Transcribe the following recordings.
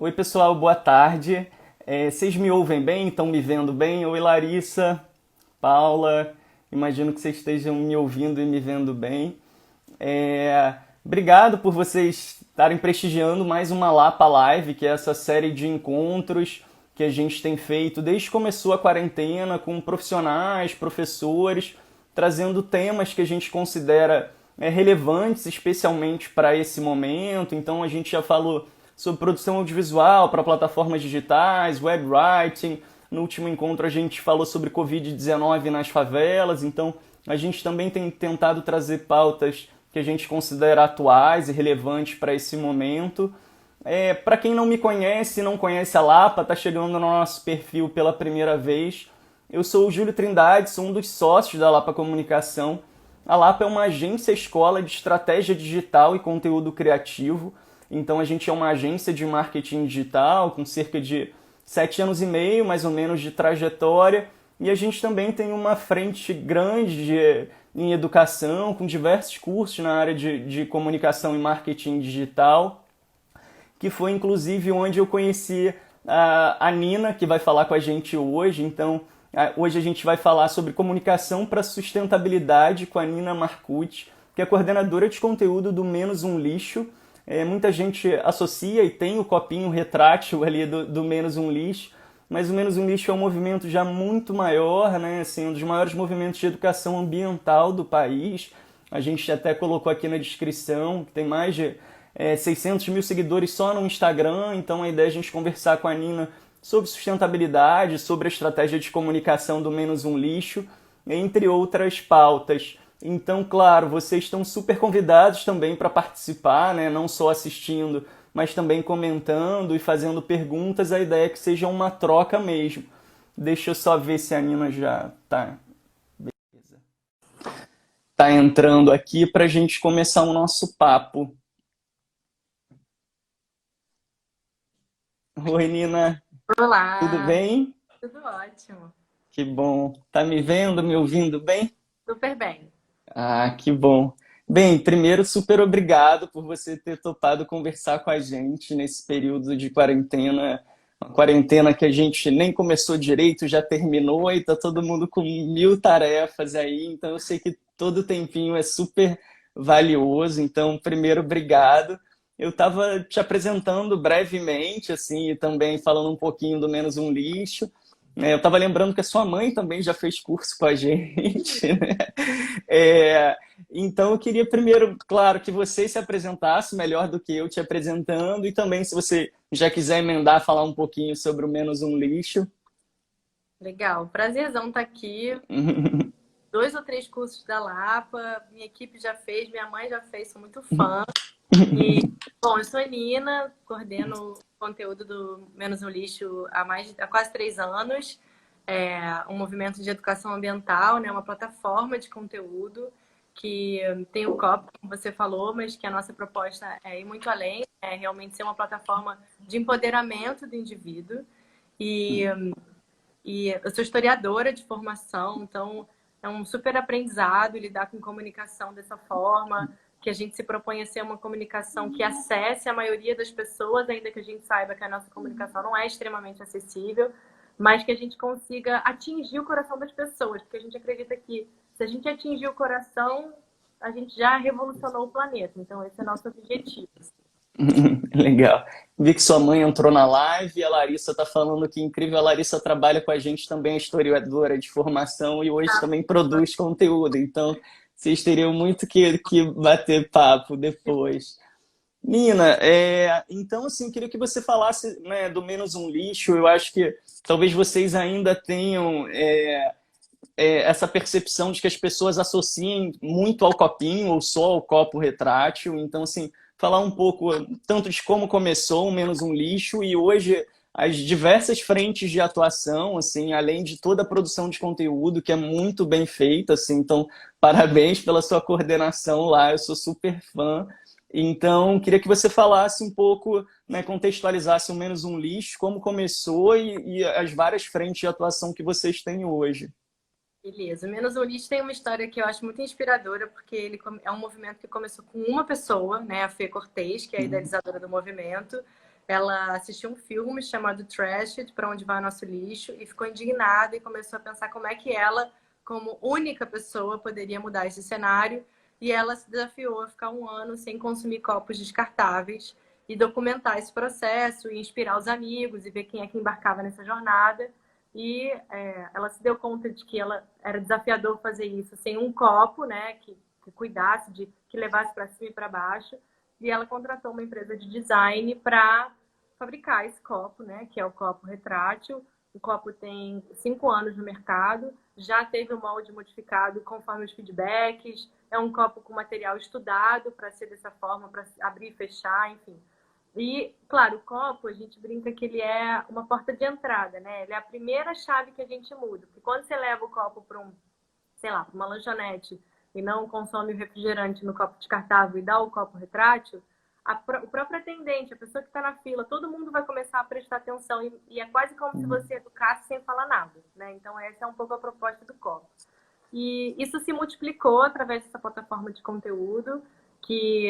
Oi, pessoal, boa tarde. Vocês me ouvem bem? Estão me vendo bem? Oi, Larissa, Paula. Imagino que vocês estejam me ouvindo e me vendo bem. Obrigado por vocês estarem prestigiando mais uma Lapa Live, que é essa série de encontros que a gente tem feito desde que começou a quarentena com profissionais, professores, trazendo temas que a gente considera relevantes, especialmente para esse momento. Então a gente já falou sobre produção audiovisual para plataformas digitais, web writing. No último encontro a gente falou sobre Covid-19 nas favelas. Então a gente também tem tentado trazer pautas que a gente considera atuais e relevantes para esse momento. Para quem não me conhece, não conhece a Lapa, está chegando no nosso perfil pela primeira vez. Eu sou o Júlio Trindade, sou um dos sócios da Lapa Comunicação. A Lapa é uma agência escola de estratégia digital e conteúdo criativo. Então a gente é uma agência de marketing digital com cerca de 7 anos e meio, mais ou menos, de trajetória. E a gente também tem uma frente grande em educação, com diversos cursos na área de comunicação e marketing digital, que foi inclusive onde eu conheci a Nina, que vai falar com a gente hoje. Então, hoje a gente vai falar sobre comunicação para sustentabilidade com a Nina Marcucci, que é coordenadora de conteúdo do Menos um Lixo. Muita gente associa e tem o copinho retrátil ali do Menos um Lixo, mas o Menos um Lixo é um movimento já muito maior, né? Assim, um dos maiores movimentos de educação ambiental do país. A gente até colocou aqui na descrição que tem mais de 600 mil seguidores só no Instagram. Então a ideia é a gente conversar com a Nina sobre sustentabilidade, sobre a estratégia de comunicação do Menos um Lixo, entre outras pautas. Então, claro, vocês estão super convidados também para participar, né? Não só assistindo, mas também comentando e fazendo perguntas. A ideia é que seja uma troca mesmo. Deixa eu só ver se a Nina já tá entrando aqui para a gente começar o nosso papo. Oi, Nina, tudo Olá, bem? tudo ótimo. Que bom. Tá me vendo, me ouvindo bem? Super bem. Ah, que bom. Bem, primeiro, super obrigado por você ter topado conversar com a gente nesse período de quarentena. Uma quarentena que a gente nem começou direito, já terminou e tá todo mundo com mil tarefas aí. Então, eu sei que todo tempinho é super valioso. Então, primeiro, obrigado. Eu estava te apresentando brevemente, assim, e também falando um pouquinho do Menos um Lixo. Eu estava lembrando que a sua mãe também já fez curso com a gente, né? É, então, eu queria primeiro, claro, que você se apresentasse melhor do que eu te apresentando e também, se você já quiser emendar, falar um pouquinho sobre o Menos um Lixo. Legal. Prazerzão estar aqui. 2 ou 3 cursos da Lapa. Minha equipe já fez, minha mãe já fez, sou muito fã. E, bom, eu sou a Nina, coordeno o conteúdo do Menos um Lixo há quase 3 anos. É um movimento de educação ambiental, né? Uma plataforma de conteúdo que tem o COP, como você falou, mas que a nossa proposta é ir muito além, é realmente ser uma plataforma de empoderamento do indivíduo. E, e eu sou historiadora de formação, então é um super aprendizado lidar com comunicação dessa forma, que a gente se propõe a ser uma comunicação que acesse a maioria das pessoas, ainda que a gente saiba que a nossa comunicação não é extremamente acessível, mas que a gente consiga atingir o coração das pessoas, porque a gente acredita que se a gente atingir o coração, a gente já revolucionou o planeta. Então esse é o nosso objetivo. Legal. Vi que sua mãe entrou na live e a Larissa está falando que incrível. A Larissa trabalha com a gente também, é historiadora de formação e hoje também produz conteúdo. Então, vocês teriam muito que bater papo depois. Nina, então assim, eu queria que você falasse, né, do Menos um Lixo. Eu acho que talvez vocês ainda tenham essa percepção de que as pessoas associem muito ao copinho ou só ao copo retrátil. Então, assim, falar um pouco tanto de como começou o Menos um Lixo e hoje as diversas frentes de atuação, assim, além de toda a produção de conteúdo que é muito bem feita, assim. Então, parabéns pela sua coordenação lá, eu sou super fã. Então, queria que você falasse um pouco, né, contextualizasse o Menos um Lixo, como começou e as várias frentes de atuação que vocês têm hoje. Beleza. O Menos um Lixo tem uma história que eu acho muito inspiradora, porque é um movimento que começou com uma pessoa, né, a Fê Cortez, que é a idealizadora do movimento. ela assistiu um filme chamado Trashed, Para Onde Vai o Nosso Lixo, e ficou indignada e começou a pensar como é que ela, como única pessoa, poderia mudar esse cenário. E ela se desafiou a ficar um ano sem consumir copos descartáveis e documentar esse processo e inspirar os amigos e ver quem é que embarcava nessa jornada. E ela se deu conta de que ela era desafiador fazer isso sem um copo, né, que cuidasse, que levasse para cima e para baixo. E ela contratou uma empresa de design para fabricar esse copo, né, que é o copo retrátil. O copo tem 5 anos no mercado, já teve o molde modificado conforme os feedbacks. É um copo com material estudado para ser dessa forma, para abrir e fechar, enfim. E, claro, o copo, a gente brinca que ele é uma porta de entrada, né? Ele é a primeira chave que a gente muda. Porque quando você leva o copo para sei lá, para uma lanchonete e não consome o refrigerante no copo descartável e dá o copo retrátil, o próprio atendente, a pessoa que está na fila, todo mundo vai começar a prestar atenção e é quase como se você educasse sem falar nada, né? Então, essa é um pouco a proposta do copo. E isso se multiplicou através dessa plataforma de conteúdo, que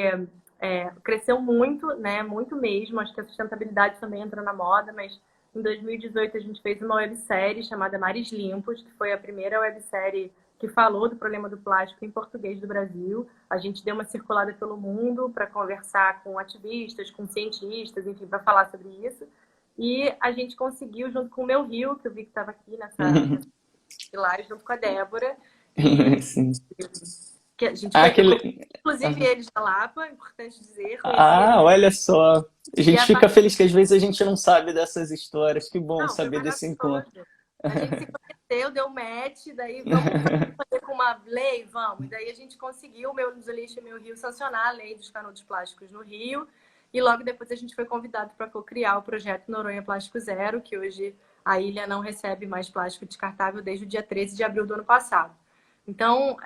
cresceu muito, né? Muito mesmo. Acho que a sustentabilidade também entra na moda, mas em 2018 a gente fez uma websérie chamada Mares Limpos, que foi a primeira websérie que falou do problema do plástico em português do Brasil. A gente deu uma circulada pelo mundo para conversar com ativistas, com cientistas, enfim, para falar sobre isso. E a gente conseguiu, junto com o Meu Rio, que eu vi que estava aqui nessa live, junto com a Débora, Sim. que a gente foi, inclusive eles da Lapa, importante dizer. Olha só. A gente fica feliz que às vezes a gente não sabe dessas histórias. Que bom saber desse encontro. A gente se conheceu, deu match, daí vamos fazer com uma lei, vamos. E daí a gente conseguiu, o Meu Lixo e Meu Rio, sancionar a lei dos canudos plásticos no Rio. E logo depois a gente foi convidado para co-criar o projeto Noronha Plástico Zero, que hoje a ilha não recebe mais plástico descartável desde o dia 13 de abril do ano passado. Então,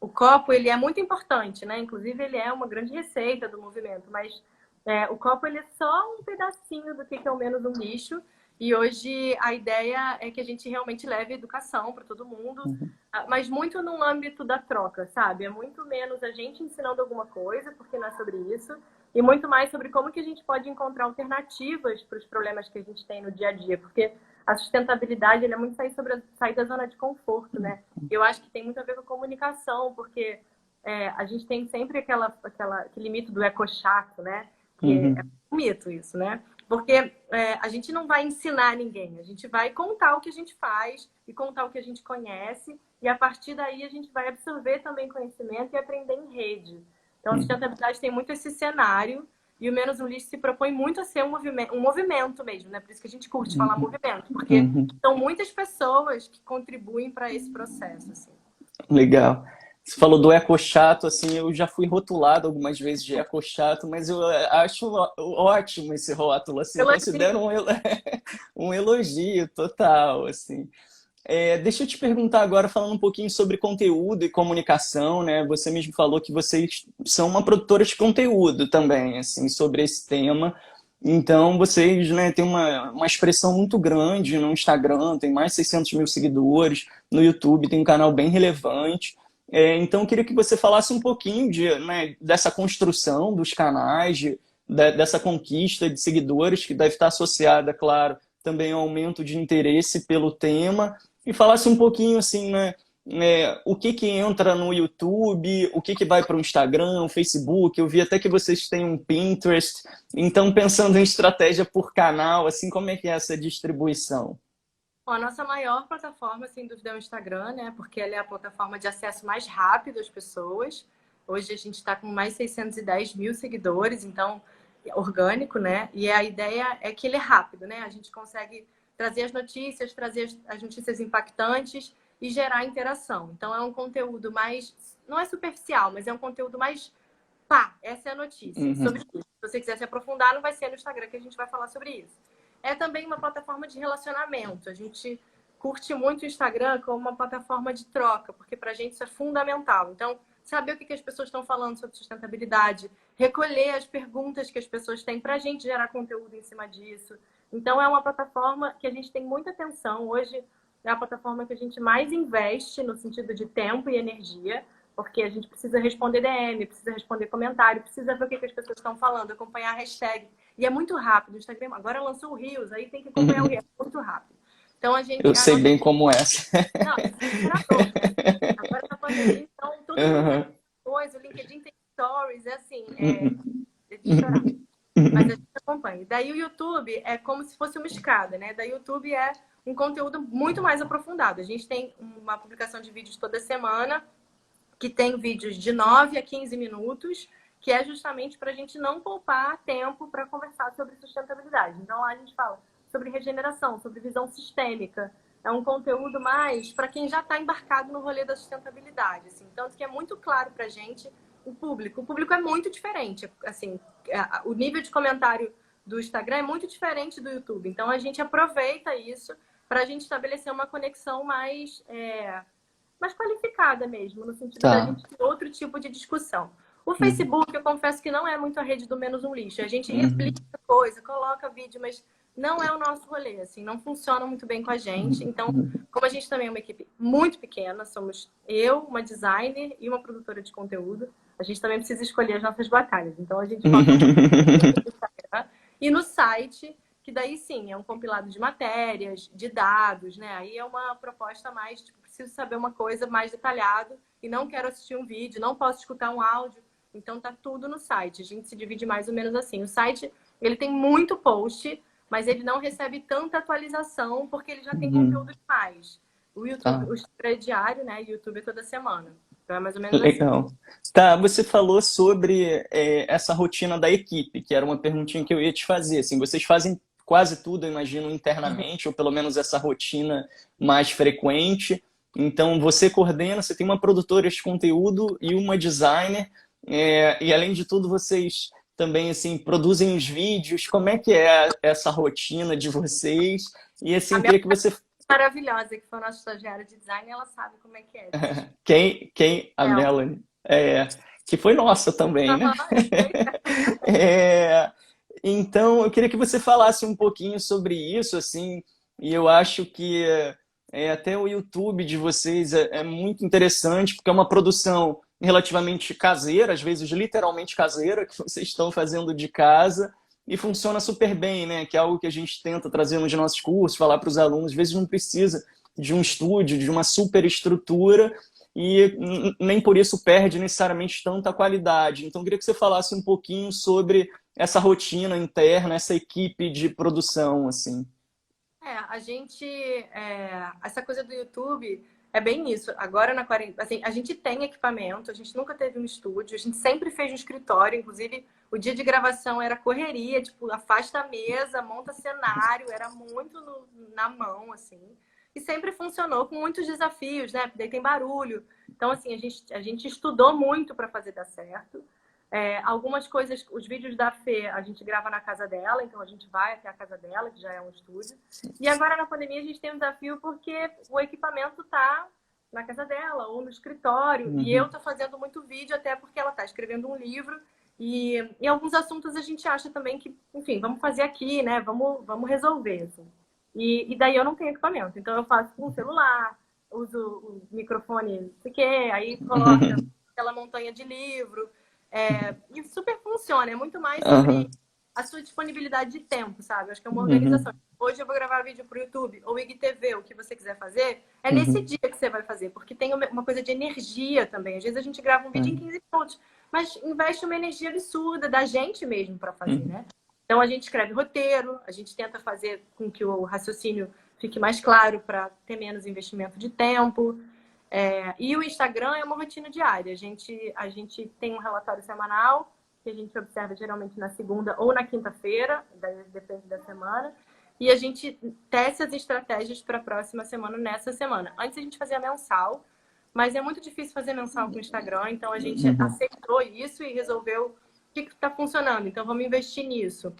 o copo, ele é muito importante, né? Inclusive, ele é uma grande receita do movimento, mas o copo, ele é só um pedacinho do que é o menos um lixo. E hoje a ideia é que a gente realmente leve educação para todo mundo, mas muito no âmbito da troca, sabe? É muito menos a gente ensinando alguma coisa, porque não é sobre isso, e muito mais sobre como que a gente pode encontrar alternativas para os problemas que a gente tem no dia a dia, porque a sustentabilidade é muito sair da zona de conforto, né? Eu acho que tem muito a ver com a comunicação, porque a gente tem sempre aquele mito do ecochato, né? Que é um mito isso, né? Porque a gente não vai ensinar ninguém, a gente vai contar o que a gente faz e contar o que a gente conhece, e a partir daí a gente vai absorver também conhecimento e aprender em rede. Então, a sustentabilidade tem muito esse cenário, e o Menos um Lixo se propõe muito a ser um movimento mesmo, né? Por isso que a gente curte falar movimento, porque são muitas pessoas que contribuem para esse processo. Assim. Legal. Você falou do ecochato, assim, eu já fui rotulado algumas vezes de ecochato, mas eu acho ótimo esse rótulo, assim, eu considero um elogio total, assim. Deixa eu te perguntar agora, falando um pouquinho sobre conteúdo e comunicação, né? Você mesmo falou que vocês são uma produtora de conteúdo também, assim, sobre esse tema. Então, vocês, né, têm uma expressão muito grande no Instagram, tem mais de 600 mil seguidores, no YouTube tem um canal bem relevante. Então, eu queria que você falasse um pouquinho dessa construção dos canais, dessa conquista de seguidores, que deve estar associada, claro, também ao aumento de interesse pelo tema, e falasse um pouquinho assim, né, o que entra no YouTube, o que vai para o Instagram, o Facebook. Eu vi até que vocês têm um Pinterest. Então, pensando em estratégia por canal, assim, como é que é essa distribuição? Bom, a nossa maior plataforma, sem dúvida, é o Instagram, né? Porque ela é a plataforma de acesso mais rápido às pessoas. Hoje a gente está com mais 610 mil seguidores, então, orgânico, né? E a ideia é que ele é rápido, né? A gente consegue trazer as notícias, trazer as notícias impactantes e gerar interação. Então, é um conteúdo mais... Não é superficial, mas é um conteúdo mais... Pá, essa é a notícia. Sobre isso. Se você quiser se aprofundar, não vai ser no Instagram que a gente vai falar sobre isso. É também uma plataforma de relacionamento. A gente curte muito o Instagram como uma plataforma de troca, porque para a gente isso é fundamental. Então, saber o que as pessoas estão falando sobre sustentabilidade, recolher as perguntas que as pessoas têm para a gente gerar conteúdo em cima disso. Então, é uma plataforma que a gente tem muita atenção. Hoje é a plataforma que a gente mais investe no sentido de tempo e energia, porque a gente precisa responder DM, precisa responder comentário, precisa ver o que as pessoas estão falando, acompanhar a hashtag. E é muito rápido. O Instagram agora lançou o Reels, aí tem que acompanhar o Reels. É muito rápido. Então a gente... Eu sei bem como é. Não, é desesperador. Agora na pandemia, então todo mundo tem coisa. O LinkedIn tem stories, é assim, é de chorar. Mas a gente acompanha. Daí o YouTube é como se fosse uma escada, né? Daí o YouTube é um conteúdo muito mais aprofundado. A gente tem uma publicação de vídeos toda semana, que tem vídeos de 9 a 15 minutos, que é justamente para a gente não poupar tempo para conversar sobre sustentabilidade. Então lá a gente fala sobre regeneração, sobre visão sistêmica. É um conteúdo mais para quem já está embarcado no rolê da sustentabilidade. Assim. Tanto que é muito claro para a gente o público. O público é muito diferente. Assim, o nível de comentário do Instagram é muito diferente do YouTube. Então, a gente aproveita isso para a gente estabelecer uma conexão mais qualificada mesmo, no sentido da gente ter outro tipo de discussão. O Facebook, eu confesso que não é muito a rede do menos um lixo. A gente replica coisa, coloca vídeo, mas não é o nosso rolê, assim, não funciona muito bem com a gente. Então, como a gente também é uma equipe muito pequena, somos eu, uma designer e uma produtora de conteúdo, a gente também precisa escolher as nossas batalhas. Então, a gente foca no Instagram e no site, que daí sim, é um compilado de matérias, de dados, né? Aí é uma proposta mais, tipo, preciso saber uma coisa mais detalhada e não quero assistir um vídeo, não posso escutar um áudio. Então, tá tudo no site. A gente se divide mais ou menos assim. O site, ele tem muito post, mas ele não recebe tanta atualização porque ele já tem conteúdo demais. O YouTube, o Instagram é diário, né? E o YouTube é toda semana. Então é mais ou menos Legal. assim. Tá, você falou sobre essa rotina da equipe, que era uma perguntinha que eu ia te fazer. Assim, vocês fazem quase tudo, eu imagino, internamente, ou pelo menos essa rotina mais frequente. Então, você coordena, você tem uma produtora de conteúdo e uma designer, e além de tudo, vocês também assim produzem os vídeos. Como é que é essa rotina de vocês? E assim, queria que você... Maravilhosa, que foi a nossa estagiária de design, ela sabe como é que é. Quem? A Melanie. Que foi nossa também, né? Então, eu queria que você falasse um pouquinho sobre isso, assim, e eu acho que até o YouTube de vocês é muito interessante, porque é uma produção relativamente caseira, às vezes literalmente caseira, que vocês estão fazendo de casa, e funciona super bem, né? Que é algo que a gente tenta trazer nos nossos cursos, falar para os alunos. Às vezes não precisa de um estúdio, de uma super estrutura, e nem por isso perde necessariamente tanta qualidade. Então, eu queria que você falasse um pouquinho sobre essa rotina interna, essa equipe de produção, assim. Essa coisa do YouTube é bem isso. Agora na quarentena, assim, a gente tem equipamento, a gente nunca teve um estúdio, a gente sempre fez um escritório, inclusive o dia de gravação era correria, tipo, afasta a mesa, monta cenário, era muito na mão, assim. E sempre funcionou com muitos desafios, né? Porque daí tem barulho. Então, assim, a gente estudou muito para fazer dar certo. Algumas coisas, os vídeos da Fê, a gente grava na casa dela, então a gente vai até a casa dela, que já é um estúdio. E agora na pandemia a gente tem um desafio porque o equipamento tá na casa dela ou no escritório. E eu tô fazendo muito vídeo, até porque ela tá escrevendo um livro. E em alguns assuntos a gente acha também que, enfim, vamos fazer aqui, né? Vamos resolver, assim. E daí eu não tenho equipamento. Então eu faço com o celular, uso o microfone, não sei o quê, aí coloca aquela montanha de livro. E super funciona, é muito mais sobre a sua disponibilidade de tempo, sabe? Acho que é uma organização. Hoje eu vou gravar vídeo pro YouTube ou IGTV, o que você quiser fazer, é nesse dia que você vai fazer, porque tem uma coisa de energia também. Às vezes a gente grava um vídeo em 15 minutos, mas investe uma energia absurda da gente mesmo para fazer, né? Então a gente escreve roteiro, a gente tenta fazer com que o raciocínio fique mais claro para ter menos investimento de tempo. E o Instagram é uma rotina diária. A gente tem um relatório semanal que a gente observa geralmente na segunda ou na quinta-feira, depende da semana. E a gente testa as estratégias para a próxima semana nessa semana. Antes a gente fazia mensal, mas é muito difícil fazer mensal com o Instagram, então a gente aceitou isso e resolveu o que está funcionando. Então vamos investir nisso.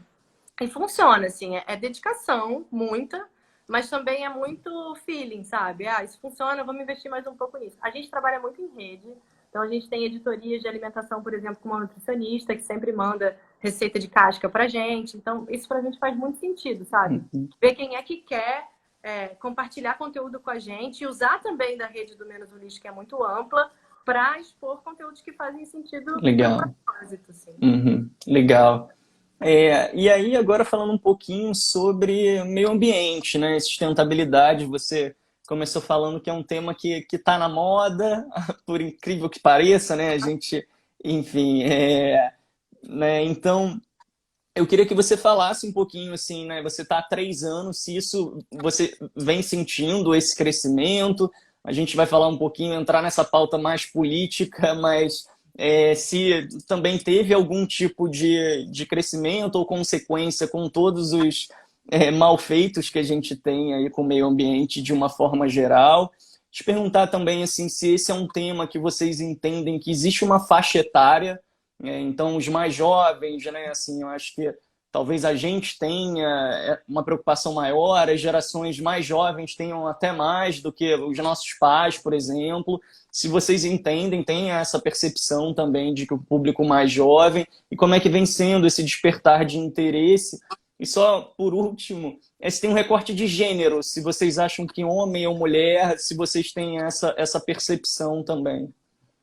E funciona, assim, é dedicação, muita, mas também é muito feeling, sabe? Isso funciona, vamos investir mais um pouco nisso. A gente trabalha muito em rede, então a gente tem editorias de alimentação, por exemplo, com uma nutricionista que sempre manda receita de casca pra gente. Então, isso pra gente faz muito sentido, sabe? Ver quem é que quer compartilhar conteúdo com a gente e usar também da rede do Menos o Lixo, que é muito ampla, para expor conteúdos que fazem sentido Legal. no propósito, assim. Legal. E aí, agora falando um pouquinho sobre meio ambiente, né? Sustentabilidade, você começou falando que é um tema que está na moda, por incrível que pareça, né? A gente, enfim, né? Então, eu queria que você falasse um pouquinho, assim, né? Você está há 3 anos, se isso você vem sentindo esse crescimento. A gente vai falar um pouquinho, entrar nessa pauta mais política, mas se também teve algum tipo de crescimento ou consequência com todos os malfeitos que a gente tem aí com o meio ambiente de uma forma geral. Te perguntar também, assim, se esse é um tema que vocês entendem que existe uma faixa etária, então, os mais jovens, né, assim, eu acho que talvez a gente tenha uma preocupação maior, as gerações mais jovens tenham até mais do que os nossos pais, por exemplo. Se vocês entendem, têm essa percepção também de que o público mais jovem, e como é que vem sendo esse despertar de interesse. E só por último, se tem um recorte de gênero, se vocês acham que homem ou mulher, se vocês têm essa percepção também.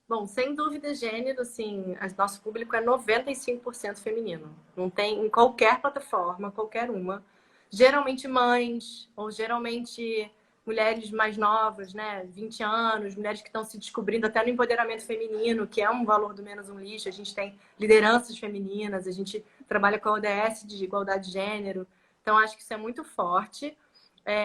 Bom, sem dúvida, gênero, assim, nosso público é 95% feminino. Não tem em qualquer plataforma, qualquer uma. Geralmente mães, ou geralmente mulheres mais novas, né? 20 anos, mulheres que estão se descobrindo até no empoderamento feminino, que é um valor do Menos um Lixo. A gente tem lideranças femininas, a gente trabalha com a ODS de igualdade de gênero. Então, acho que isso é muito forte.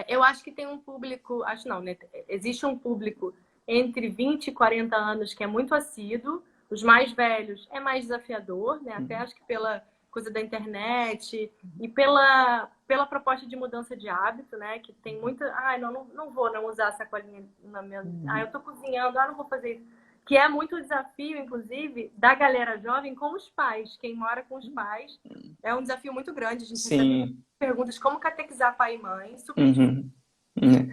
Eu acho que tem um público, acho não, né? Existe um público entre 20 e 40 anos, que é muito assíduo. Os mais velhos é mais desafiador, né? Até acho que pela coisa da internet e pela proposta de mudança de hábito, né? Que tem muita... não vou não usar sacolinha na minha... eu tô cozinhando, não vou fazer isso. Que é muito desafio, inclusive, da galera jovem com os pais. Quem mora com os pais é um desafio muito grande. A gente recebe perguntas como catequizar pai e mãe, super difícil. Uhum.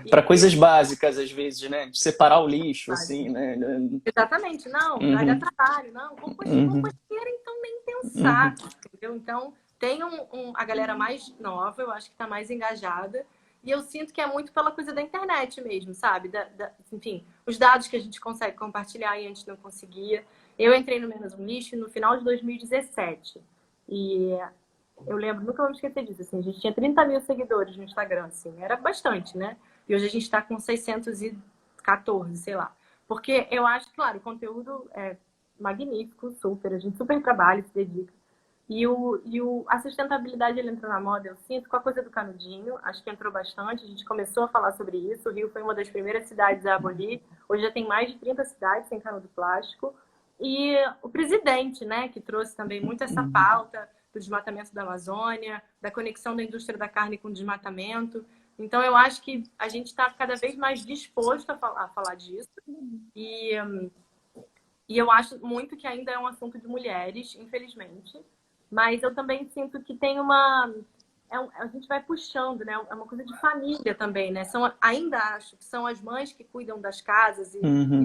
Para coisas básicas, às vezes, né? De separar o lixo, assim, né? Exatamente, não, vai dar trabalho, não, composteira, então nem pensar, entendeu? Então, tem a galera mais nova, eu acho que está mais engajada, e eu sinto que é muito pela coisa da internet mesmo, sabe? Enfim, os dados que a gente consegue compartilhar e antes não conseguia. Eu entrei no Menos um Lixo no final de 2017, e eu lembro, nunca vou me esquecer disso, assim, a gente tinha 30 mil seguidores no Instagram, assim, era bastante, né? E hoje a gente está com 614, sei lá. Porque eu acho, claro, o conteúdo é magnífico, super, a gente super trabalha, se dedica. A sustentabilidade, ele entrou na moda, eu sinto, com a coisa do canudinho, acho que entrou bastante, a gente começou a falar sobre isso, o Rio foi uma das primeiras cidades a abolir, hoje já tem mais de 30 cidades sem canudo plástico, e o presidente, né, que trouxe também muito essa pauta do desmatamento da Amazônia, da conexão da indústria da carne com o desmatamento. Então, eu acho que a gente está cada vez mais disposto a falar disso. E eu acho muito que ainda é um assunto de mulheres, infelizmente. Mas eu também sinto que tem uma... a gente vai puxando, né? É uma coisa de família também, né? Ainda acho que são as mães que cuidam das casas e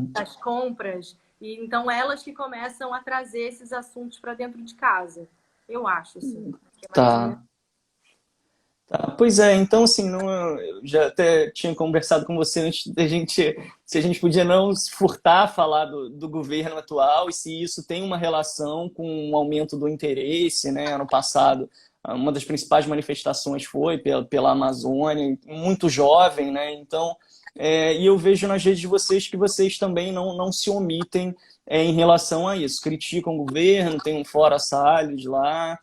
das compras. E então, elas que começam a trazer esses assuntos para dentro de casa. Eu acho, assim. Tá. Pois é, então assim, eu já até tinha conversado com você antes da gente, se a gente podia não se furtar a falar do governo atual e se isso tem uma relação com o aumento do interesse, né? Ano passado, uma das principais manifestações foi pela Amazônia, muito jovem, né? Então, e eu vejo nas redes de vocês que vocês também não se omitem em relação a isso, criticam o governo, tem um Fora Salles lá.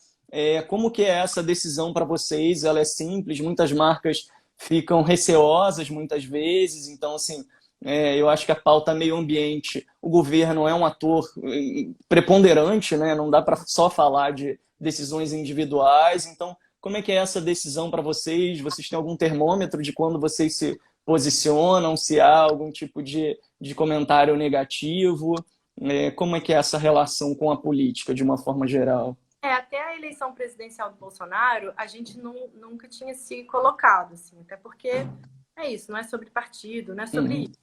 Como que é essa decisão para vocês? Ela é simples, muitas marcas ficam receosas muitas vezes, então assim, eu acho que a pauta meio ambiente, o governo é um ator preponderante, né? Não dá para só falar de decisões individuais, então como é que é essa decisão para vocês? Vocês têm algum termômetro de quando vocês se posicionam, se há algum tipo de comentário negativo? Como é que é essa relação com a política, de uma forma geral? Até a eleição presidencial do Bolsonaro, a gente nunca tinha se colocado, assim, até porque é isso, não é sobre partido, não é sobre isso.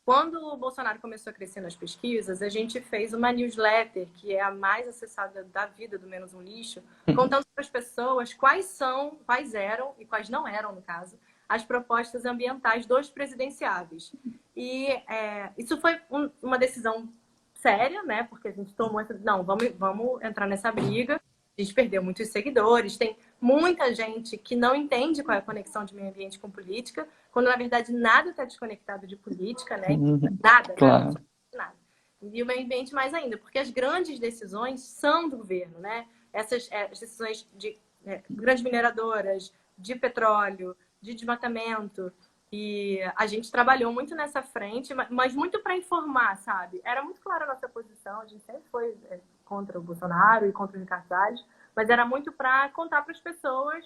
Quando o Bolsonaro começou a crescer nas pesquisas, a gente fez uma newsletter, que é a mais acessada da vida do Menos um Lixo, contando para as pessoas quais eram, e quais não eram, no caso, as propostas ambientais dos presidenciáveis. E isso foi uma decisão séria, né? Porque a gente tomou essa... Não, vamos entrar nessa briga. A gente perdeu muitos seguidores, tem muita gente que não entende qual é a conexão de meio ambiente com política, quando na verdade nada está desconectado de política, né? Nada, Claro. nada. E o meio ambiente mais ainda, porque as grandes decisões são do governo, né? Essas as decisões de grandes mineradoras, de petróleo, de desmatamento. E a gente trabalhou muito nessa frente, mas muito para informar, sabe? Era muito clara a nossa posição, a gente sempre foi contra o Bolsonaro e contra o Ricardo Salles, mas era muito para contar para as pessoas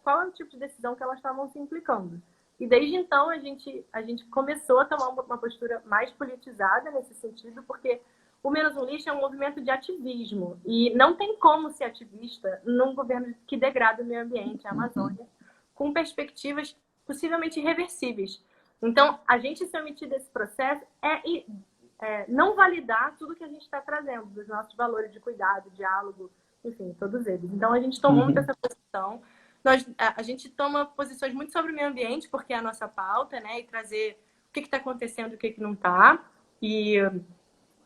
qual é o tipo de decisão que elas estavam se implicando. E desde então a gente começou a tomar uma postura mais politizada nesse sentido, porque o Menos um Lixo é um movimento de ativismo e não tem como ser ativista num governo que degrada o meio ambiente, a Amazônia, com perspectivas possivelmente irreversíveis. Então, a gente se omitir desse processo não validar tudo que a gente está trazendo, dos nossos valores de cuidado, diálogo, enfim, todos eles. Então, a gente tomou muito essa posição. A gente toma posições muito sobre o meio ambiente, porque é a nossa pauta, né? E trazer o que está acontecendo e o que não está. E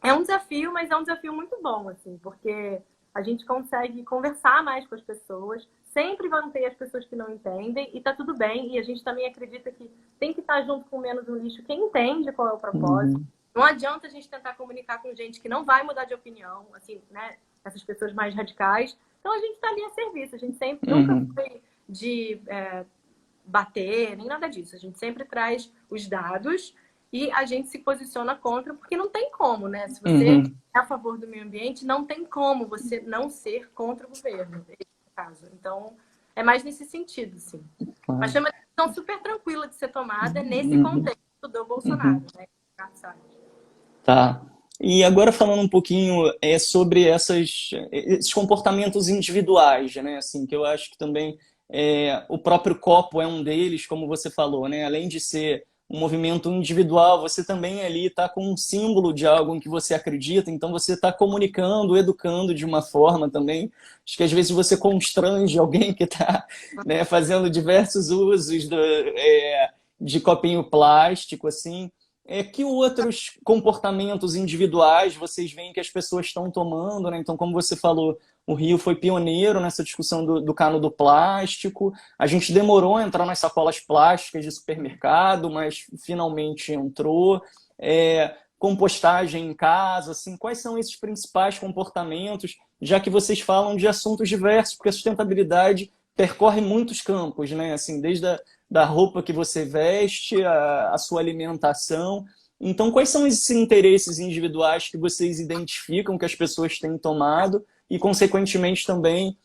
é um desafio, mas é um desafio muito bom, assim, porque a gente consegue conversar mais com as pessoas. Sempre vão ter as pessoas que não entendem e tá tudo bem. E a gente também acredita que tem que estar junto com Menos um Lixo quem entende qual é o propósito. Não adianta a gente tentar comunicar com gente que não vai mudar de opinião, assim, né? Essas pessoas mais radicais. Então a gente está ali a serviço. A gente sempre nunca foi de bater, nem nada disso. A gente sempre traz os dados e a gente se posiciona contra, porque não tem como, né? Se você é a favor do meio ambiente, não tem como você não ser contra o governo, nesse caso. Então, é mais nesse sentido, sim. Claro. Mas foi uma decisão super tranquila de ser tomada nesse contexto do Bolsonaro, né? Tá. E agora falando um pouquinho sobre esses comportamentos individuais, né? Assim, que eu acho que também o próprio copo é um deles, como você falou, né? Além de ser um movimento individual, você também ali está com um símbolo de algo em que você acredita, então você está comunicando, educando de uma forma também. Acho que às vezes você constrange alguém que está, né, fazendo diversos usos de copinho plástico, assim. Que outros comportamentos individuais vocês veem que as pessoas estão tomando, né? Então, como você falou, o Rio foi pioneiro nessa discussão do canudo plástico. A gente demorou a entrar nas sacolas plásticas de supermercado, mas finalmente entrou. Compostagem em casa, assim, quais são esses principais comportamentos, já que vocês falam de assuntos diversos, porque a sustentabilidade percorre muitos campos, né? Assim, desde da roupa que você veste, a sua alimentação. Então, quais são esses interesses individuais que vocês identificam que as pessoas têm tomado e, consequentemente, também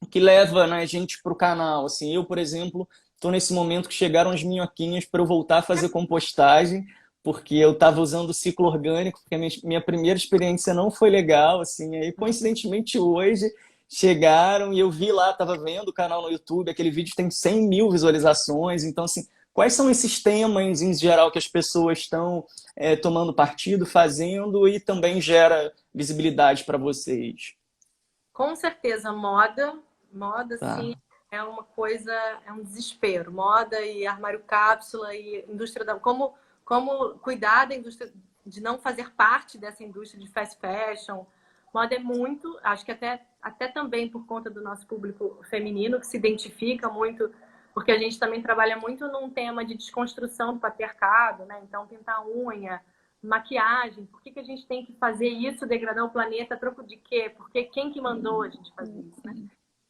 que leva, né, a gente para o canal? Assim, eu, por exemplo, estou nesse momento que chegaram as minhoquinhas para eu voltar a fazer compostagem, porque eu estava usando ciclo orgânico, porque a minha primeira experiência não foi legal, assim, aí coincidentemente hoje chegaram e eu vi lá, estava vendo o canal no YouTube, aquele vídeo tem 100 mil visualizações, então assim, quais são esses temas em geral que as pessoas estão tomando partido, fazendo e também gera visibilidade para vocês? Com certeza, moda, Tá. sim, é uma coisa, é um desespero. Moda e armário cápsula e indústria como cuidar da indústria, de não fazer parte dessa indústria de fast fashion. Moda é muito, acho que até também por conta do nosso público feminino, que se identifica muito, porque a gente também trabalha muito num tema de desconstrução do patriarcado, né? Então, pintar unha, maquiagem, por que a gente tem que fazer isso, degradar o planeta, a troco de quê? Porque quem que mandou a gente fazer isso, né?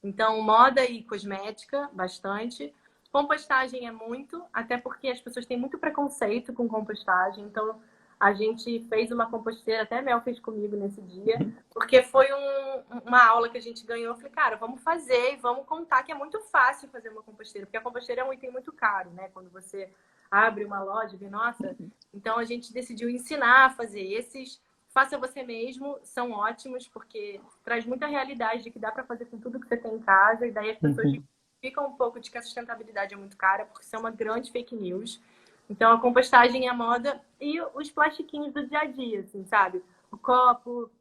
Então, moda e cosmética, bastante. Compostagem é muito, até porque as pessoas têm muito preconceito com compostagem. Então, a gente fez uma composteira, até a Mel fez comigo nesse dia, porque foi uma aula que a gente ganhou. Eu falei, cara, vamos fazer e vamos contar que é muito fácil fazer uma composteira, porque a composteira é um item muito caro, né? Quando você abre uma loja e vê, nossa. Então, a gente decidiu ensinar a fazer esses. Faça você mesmo, são ótimos, porque traz muita realidade de que dá para fazer com tudo que você tem em casa, e daí as pessoas ficam um pouco de que a sustentabilidade é muito cara, porque isso é uma grande fake news. Então, a compostagem é a moda e os plastiquinhos do dia a dia, assim, sabe? O copo,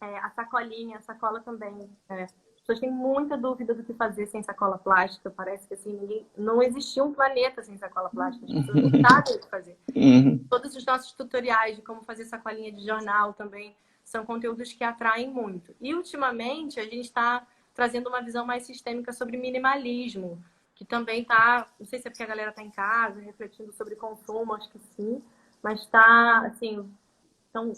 a sacolinha, a sacola também. As pessoas têm muita dúvida do que fazer sem sacola plástica. Parece que assim, não existia um planeta sem sacola plástica. As pessoas não sabem o que fazer. Todos os nossos tutoriais de como fazer sacolinha de jornal também são conteúdos que atraem muito. E, ultimamente, a gente está trazendo uma visão mais sistêmica sobre minimalismo, que também está, não sei se é porque a galera está em casa, refletindo sobre consumo, acho que sim, mas está, assim, são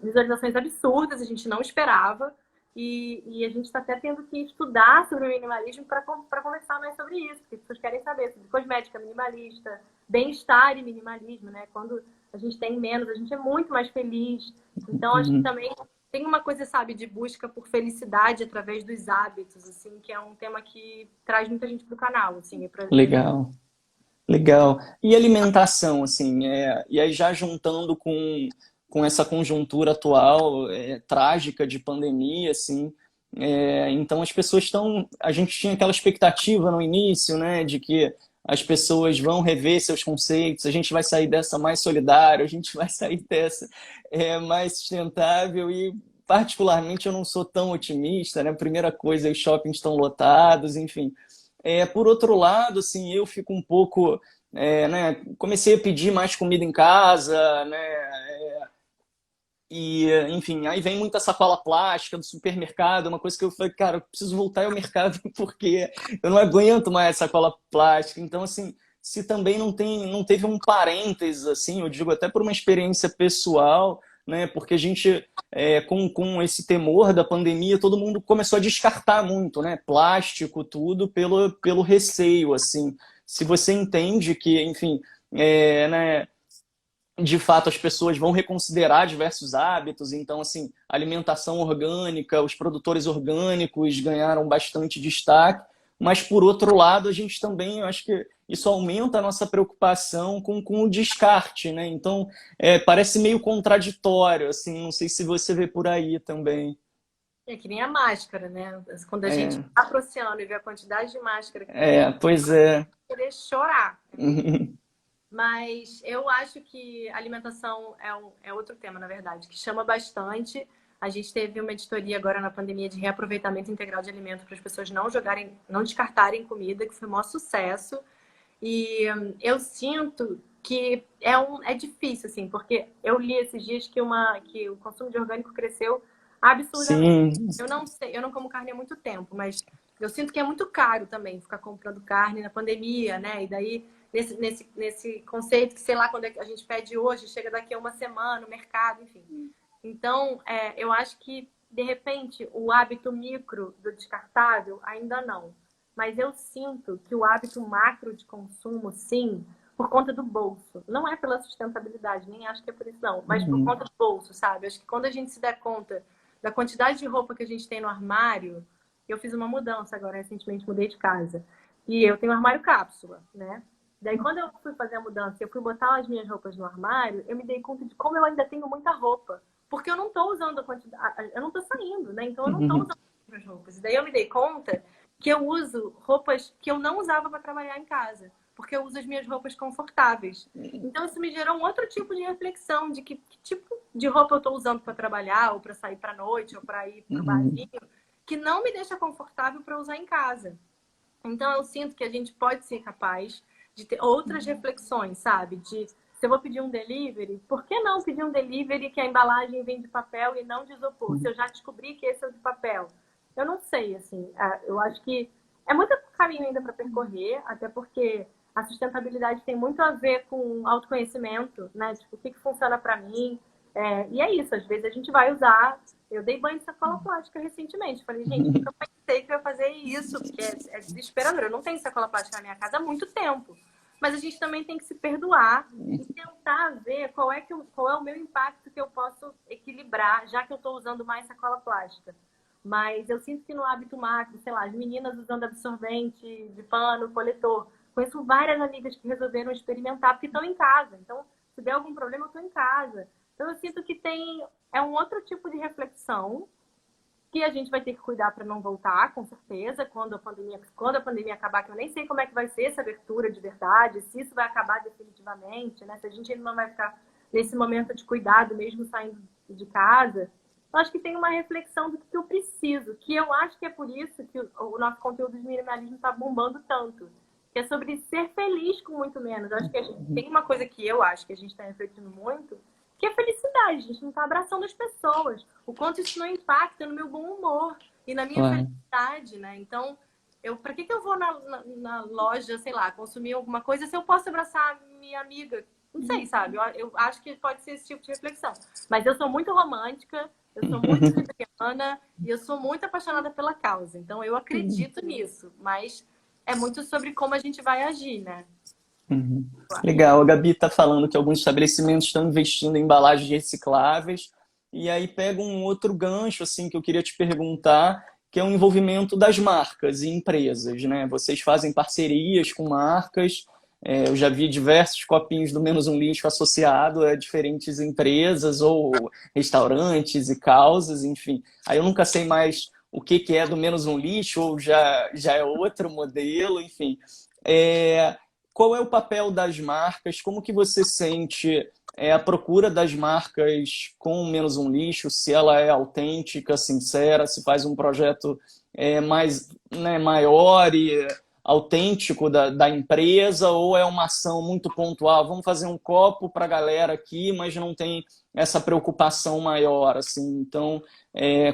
visualizações absurdas, a gente não esperava, e a gente está até tendo que estudar sobre o minimalismo para conversar mais sobre isso, porque as pessoas querem saber sobre cosmética minimalista, bem-estar e minimalismo, né? Quando a gente tem menos, a gente é muito mais feliz. Então, acho que também tem uma coisa, sabe, de busca por felicidade através dos hábitos, assim, que é um tema que traz muita gente pro canal, assim. Legal, legal. E alimentação, assim, e aí já juntando com essa conjuntura atual, trágica de pandemia, assim, então as pessoas estão... A gente tinha aquela expectativa no início, né, de que as pessoas vão rever seus conceitos, a gente vai sair dessa mais solidário, a gente vai sair dessa mais sustentável e, particularmente, eu não sou tão otimista, né? Primeira coisa, os shoppings estão lotados, enfim. Por outro lado, assim, eu fico um pouco... né, comecei a pedir mais comida em casa, né? E, enfim, aí vem muita sacola plástica do supermercado, uma coisa que eu falei, cara, eu preciso voltar ao mercado porque eu não aguento mais sacola plástica. Então, assim, se também não teve um parênteses, assim, eu digo até por uma experiência pessoal, né? Porque a gente, com esse temor da pandemia, todo mundo começou a descartar muito, né? Plástico, tudo, pelo receio, assim. Se você entende que, enfim, né, de fato as pessoas vão reconsiderar diversos hábitos, então assim, a alimentação orgânica, os produtores orgânicos ganharam bastante destaque, mas por outro lado a gente também, eu acho que isso aumenta a nossa preocupação com o descarte, né? Então parece meio contraditório, assim, não sei se você vê por aí também. É que nem a máscara, né? Quando a gente vai pro oceano e vê a quantidade de máscara que tem, Pois é. querer chorar. Mas eu acho que alimentação é outro tema, na verdade, que chama bastante. A gente teve uma editoria agora na pandemia de reaproveitamento integral de alimento para as pessoas não jogarem, não descartarem comida, que foi um maior sucesso. E eu sinto que é difícil, assim, porque eu li esses dias que o consumo de orgânico cresceu absurdamente. Sim. Eu não sei, eu não como carne há muito tempo, mas eu sinto que é muito caro também ficar comprando carne na pandemia, né? E daí, nesse conceito que, sei lá, quando a gente pede hoje, chega daqui a uma semana, no mercado, enfim. Então, eu acho que, de repente, o hábito micro do descartável ainda não. Mas eu sinto que o hábito macro de consumo, sim, por conta do bolso. Não é pela sustentabilidade, nem acho que é por isso, não. Mas por conta do bolso, sabe? Acho que quando a gente se der conta da quantidade de roupa que a gente tem no armário, eu fiz uma mudança agora, recentemente mudei de casa. E eu tenho um armário cápsula, né? Daí, quando eu fui fazer a mudança e eu fui botar as minhas roupas no armário, eu me dei conta de como eu ainda tenho muita roupa. Porque eu não tô usando a quantidade... Eu não tô saindo, né? Então, eu não tô usando as roupas. E daí, eu me dei conta que eu uso roupas que eu não usava para trabalhar em casa. Porque eu uso as minhas roupas confortáveis. Então, isso me gerou um outro tipo de reflexão de que tipo de roupa eu estou usando para trabalhar, ou para sair para noite, ou para ir para o barzinho, que não me deixa confortável para usar em casa. Então, eu sinto que a gente pode ser capaz de ter outras reflexões, sabe? De se eu vou pedir um delivery, por que não pedir um delivery que a embalagem vem de papel e não de isopor? Se eu já descobri que esse é o de papel. Eu não sei, assim. Eu acho que é muito caminho ainda para percorrer, até porque a sustentabilidade tem muito a ver com autoconhecimento, né? Tipo, o que funciona para mim. E é isso, às vezes a gente vai usar. Eu dei banho de sacola plástica recentemente. Falei, gente, nunca pensei que eu ia fazer isso, porque é desesperador. Eu não tenho sacola plástica na minha casa há muito tempo. Mas a gente também tem que se perdoar e tentar ver qual é o meu impacto que eu posso equilibrar, já que eu estou usando mais sacola plástica. Mas eu sinto que no hábito macro, sei lá, as meninas usando absorvente de pano, coletor. Conheço várias amigas que resolveram experimentar porque estão em casa. Então, se der algum problema, eu estou em casa. Então, eu sinto que é um outro tipo de reflexão que a gente vai ter que cuidar para não voltar, com certeza, quando a pandemia acabar, que eu nem sei como é que vai ser essa abertura de verdade, se isso vai acabar definitivamente, né? Se a gente ainda não vai ficar nesse momento de cuidado, mesmo saindo de casa. Eu acho que tem uma reflexão do que eu preciso, que eu acho que é por isso que o nosso conteúdo de minimalismo está bombando tanto, que é sobre ser feliz com muito menos. Eu acho que tem uma coisa que eu acho que a gente está refletindo muito, que é felicidade. A gente não está abraçando as pessoas. O quanto isso não impacta no meu bom humor e na minha Claro. felicidade, né? Então, para que eu vou na loja, sei lá, consumir alguma coisa se eu posso abraçar minha amiga? Não sei, sabe? Eu acho que pode ser esse tipo de reflexão. Mas eu sou muito romântica, eu sou muito libriana e eu sou muito apaixonada pela causa. Então, eu acredito nisso. Mas é muito sobre como a gente vai agir, né? Uhum. Legal, a Gabi está falando que alguns estabelecimentos estão investindo em embalagens recicláveis, e aí pega um outro gancho assim que eu queria te perguntar, que é o envolvimento das marcas e empresas, né? Vocês fazem parcerias com marcas, eu já vi diversos copinhos do Menos um Lixo associado a diferentes empresas ou restaurantes e causas, enfim. Aí eu nunca sei mais o que é do Menos um Lixo, ou já é outro modelo, enfim. É, qual é o papel das marcas? Como que você sente a procura das marcas com Menos um Lixo? Se ela é autêntica, sincera, se faz um projeto mais, né, maior e autêntico da empresa, ou é uma ação muito pontual? Vamos fazer um copo para a galera aqui, mas não tem essa preocupação maior, assim. Então,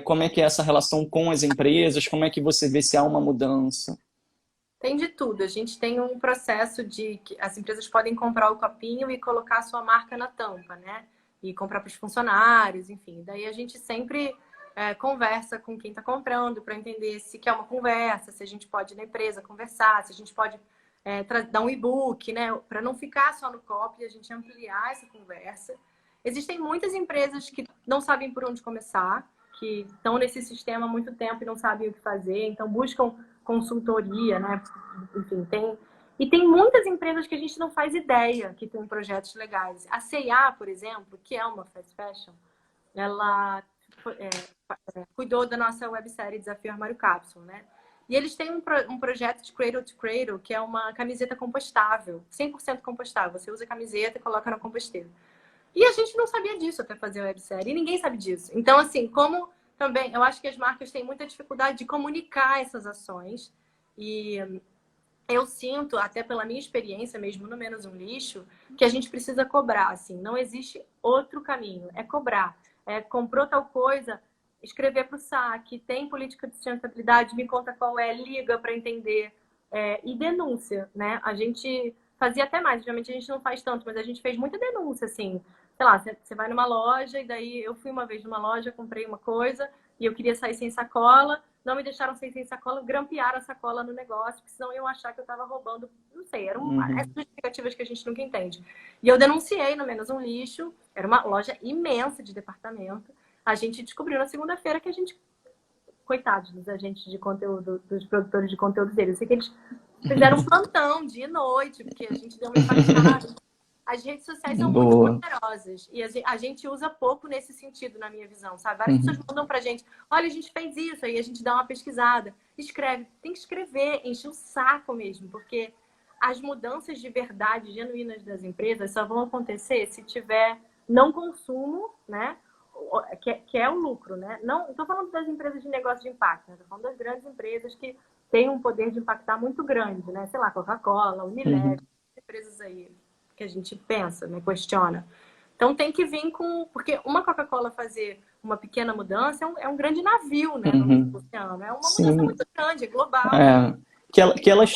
como é que é essa relação com as empresas? Como é que você vê se há uma mudança? Tem de tudo. A gente tem um processo de que as empresas podem comprar o copinho e colocar a sua marca na tampa, né? E comprar para os funcionários, enfim. Daí a gente sempre conversa com quem está comprando para entender se quer uma conversa, se a gente pode ir na empresa conversar, se a gente pode dar um e-book, né? Para não ficar só no copo e a gente ampliar essa conversa. Existem muitas empresas que não sabem por onde começar, que estão nesse sistema há muito tempo e não sabem o que fazer, então buscam consultoria, né? Enfim, e tem muitas empresas que a gente não faz ideia que tem projetos legais. A C&A, por exemplo, que é uma fast fashion, ela cuidou da nossa websérie Desafio Armário Cápsula, né? E eles têm um projeto de Cradle to Cradle, que é uma camiseta compostável, 100% compostável. Você usa a camiseta e coloca na composteira. E a gente não sabia disso até fazer a websérie, e ninguém sabe disso. Então, assim, como também, eu acho que as marcas têm muita dificuldade de comunicar essas ações, e eu sinto, até pela minha experiência mesmo no Menos um Lixo, que a gente precisa cobrar, assim, não existe outro caminho, é cobrar. Comprou tal coisa, escrever para o saque, tem política de sustentabilidade, me conta qual é, liga para entender, e denúncia, né? A gente fazia até mais, obviamente a gente não faz tanto, mas a gente fez muita denúncia, assim, sei lá, você vai numa loja e daí eu fui uma vez numa loja, comprei uma coisa e eu queria sair sem sacola, não me deixaram sair sem sacola, grampearam a sacola no negócio, porque senão iam achar que eu estava roubando, não sei, eram essas justificativas que a gente nunca entende. E eu denunciei no Menos um Lixo, era uma loja imensa de departamento, a gente descobriu na segunda-feira que a gente, coitados dos agentes de conteúdo, dos produtores de conteúdo deles, eu sei que eles fizeram um plantão dia e noite, porque a gente deu uma impactada. As redes sociais são muito Boa. poderosas e a gente usa pouco nesse sentido, na minha visão, sabe? Várias pessoas mandam pra gente, olha, a gente fez isso, aí a gente dá uma pesquisada, escreve, tem que escrever, enche o saco mesmo, porque as mudanças de verdade, genuínas das empresas só vão acontecer se tiver não consumo, né? Que é o lucro, né? Não estou falando das empresas de negócio de impacto, estou falando das grandes empresas que têm um poder de impactar muito grande, né? Sei lá, Coca-Cola, Unilever, empresas aí que a gente pensa, né? Questiona. Então tem que vir com... Porque uma Coca-Cola fazer uma pequena mudança é um grande navio, né? No oceano. É uma mudança muito grande, é global. Que elas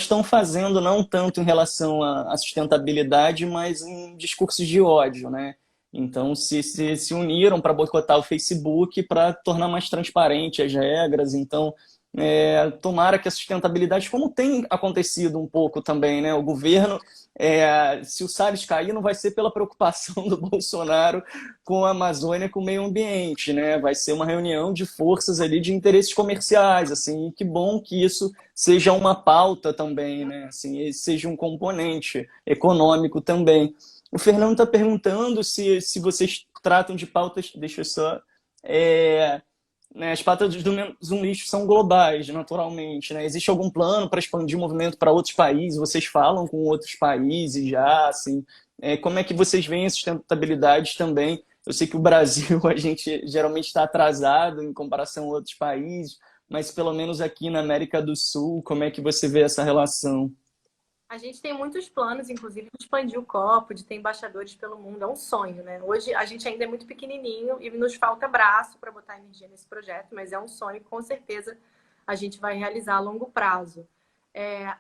estão fazendo não tanto em relação à sustentabilidade, mas em discursos de ódio, né? Então, se uniram para boicotar o Facebook para tornar mais transparente as regras. Então, tomara que a sustentabilidade, como tem acontecido um pouco também, né? O governo, se o Salles cair, não vai ser pela preocupação do Bolsonaro com a Amazônia, com o meio ambiente, né? Vai ser uma reunião de forças ali de interesses comerciais, assim. E que bom que isso seja uma pauta também, né? Assim, seja um componente econômico também. O Fernando está perguntando se vocês tratam de pautas, deixa eu só... né, as pautas do Menos um Lixo são globais, naturalmente, né? Existe algum plano para expandir o movimento para outros países? Vocês falam com outros países já, assim? Como é que vocês veem a sustentabilidade também? Eu sei que o Brasil, a gente geralmente está atrasado em comparação a outros países, mas pelo menos aqui na América do Sul, como é que você vê essa relação? A gente tem muitos planos, inclusive, de expandir o copo, de ter embaixadores pelo mundo. É um sonho, né? Hoje a gente ainda é muito pequenininho e nos falta braço para botar energia nesse projeto, mas é um sonho que com certeza a gente vai realizar a longo prazo.